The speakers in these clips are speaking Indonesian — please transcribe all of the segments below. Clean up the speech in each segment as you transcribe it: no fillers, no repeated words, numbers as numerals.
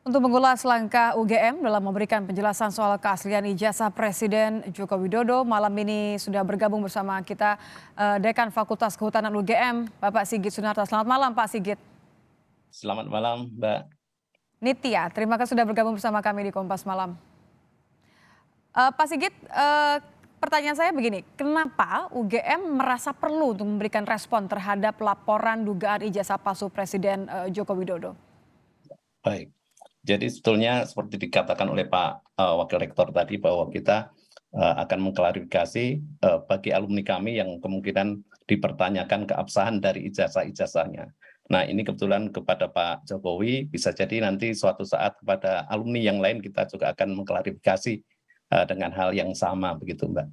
Untuk mengulas langkah UGM dalam memberikan penjelasan soal keaslian ijazah Presiden Joko Widodo, malam ini sudah bergabung bersama kita Dekan Fakultas Kehutanan UGM, Bapak Sigit Sunarta. Selamat malam Pak Sigit. Selamat malam, Mbak. Nitya, terima kasih sudah bergabung bersama kami di Kompas Malam. Pak Sigit, pertanyaan saya begini, kenapa UGM merasa perlu untuk memberikan respon terhadap laporan dugaan ijazah palsu Presiden Joko Widodo? Baik. Jadi sebetulnya seperti dikatakan oleh Pak Wakil Rektor tadi bahwa kita akan mengklarifikasi bagi alumni kami yang kemungkinan dipertanyakan keabsahan dari ijazah-ijazahnya. Nah, ini kebetulan kepada Pak Jokowi, bisa jadi nanti suatu saat kepada alumni yang lain kita juga akan mengklarifikasi dengan hal yang sama, begitu Mbak.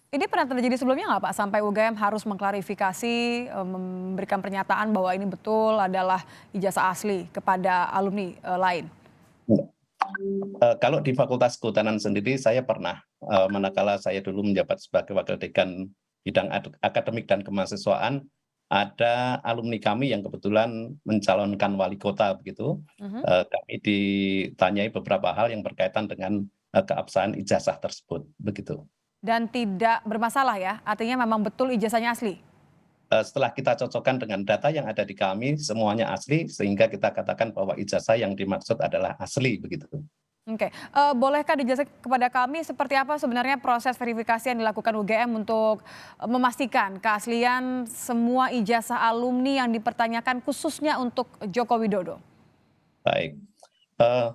Ini pernah terjadi sebelumnya nggak Pak, sampai UGM harus mengklarifikasi, memberikan pernyataan bahwa ini betul adalah ijazah asli kepada alumni lain? Kalau di Fakultas Kehutanan sendiri saya pernah, manakala saya dulu menjabat sebagai Wakil Dekan Bidang Akademik dan Kemahasiswaan, ada alumni kami yang kebetulan mencalonkan wali kota begitu, Mhm. kami ditanyai beberapa hal yang berkaitan dengan keabsahan ijazah tersebut, begitu. Dan tidak bermasalah ya, artinya memang betul ijazahnya asli? Setelah kita cocokkan dengan data yang ada di kami, semuanya asli, sehingga kita katakan bahwa ijazah yang dimaksud adalah asli, begitu. Oke, bolehkah dijelaskan kepada kami seperti apa sebenarnya proses verifikasi yang dilakukan UGM untuk memastikan keaslian semua ijazah alumni yang dipertanyakan khususnya untuk Joko Widodo? Baik. Eh,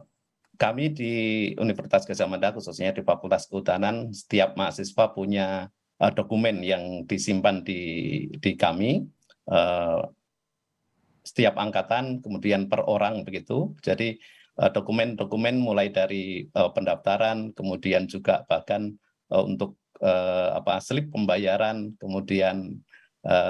Kami di Universitas Gadjah Mada, khususnya di Fakultas Kehutanan, setiap mahasiswa punya dokumen yang disimpan di kami, eh, setiap angkatan, kemudian per orang begitu. Jadi dokumen-dokumen mulai dari pendaftaran, kemudian juga bahkan untuk slip pembayaran, kemudian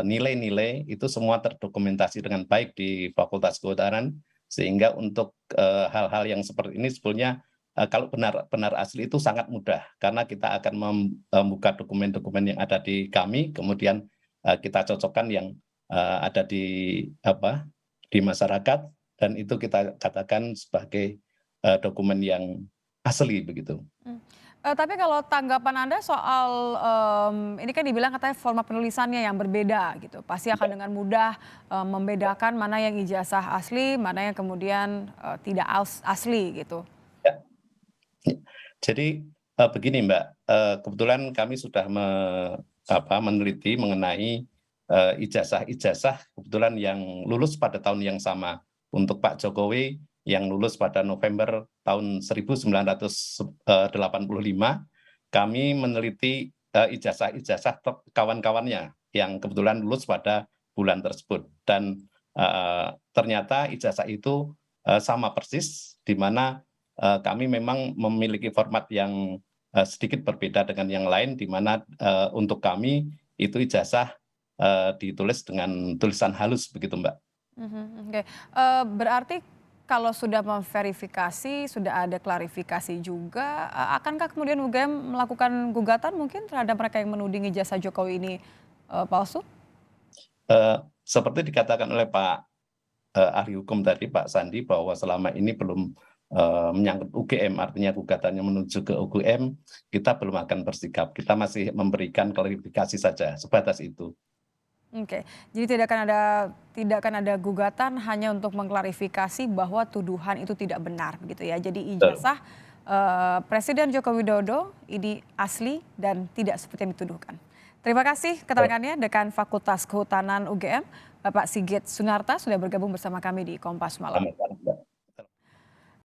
nilai-nilai itu semua terdokumentasi dengan baik di Fakultas Kehutanan, sehingga untuk hal-hal yang seperti ini sebetulnya kalau benar asli itu sangat mudah, karena kita akan membuka dokumen-dokumen yang ada di kami, kemudian kita cocokkan yang ada di masyarakat, dan itu kita katakan sebagai dokumen yang asli begitu. Mmm, tapi kalau tanggapan Anda soal, ini kan dibilang katanya format penulisannya yang berbeda gitu, pasti akan dengan mudah, membedakan mana yang ijazah asli, mana yang kemudian, tidak asli gitu. Ya. Jadi begini Mbak, kebetulan kami sudah meneliti mengenai ijazah-ijazah kebetulan yang lulus pada tahun yang sama. Untuk Pak Jokowi yang lulus pada November tahun 1985, kami meneliti ijazah-ijazah kawan-kawannya yang kebetulan lulus pada bulan tersebut. Dan ternyata ijazah itu sama persis, di mana kami memang memiliki format yang sedikit berbeda dengan yang lain, di mana untuk kami itu ijazah ditulis dengan tulisan halus begitu Mbak. Oke, berarti kalau sudah memverifikasi, sudah ada klarifikasi juga, akankah kemudian UGM melakukan gugatan mungkin terhadap mereka yang menuding ijazah Jokowi ini, palsu? Seperti dikatakan oleh Pak ahli hukum tadi Pak Sandi, bahwa selama ini belum menyangkut UGM, artinya gugatannya menuju ke UGM, kita belum akan bersikap, kita masih memberikan klarifikasi saja, sebatas itu. Oke, jadi tidak akan ada gugatan hanya untuk mengklarifikasi bahwa tuduhan itu tidak benar begitu ya. Jadi Betul. ijazah, Presiden Joko Widodo ini asli dan tidak seperti yang dituduhkan. Terima kasih keterangannya Dekan Fakultas Kehutanan UGM, Bapak Sigit Sunarta sudah bergabung bersama kami di Kompas Malam. Sama-sama.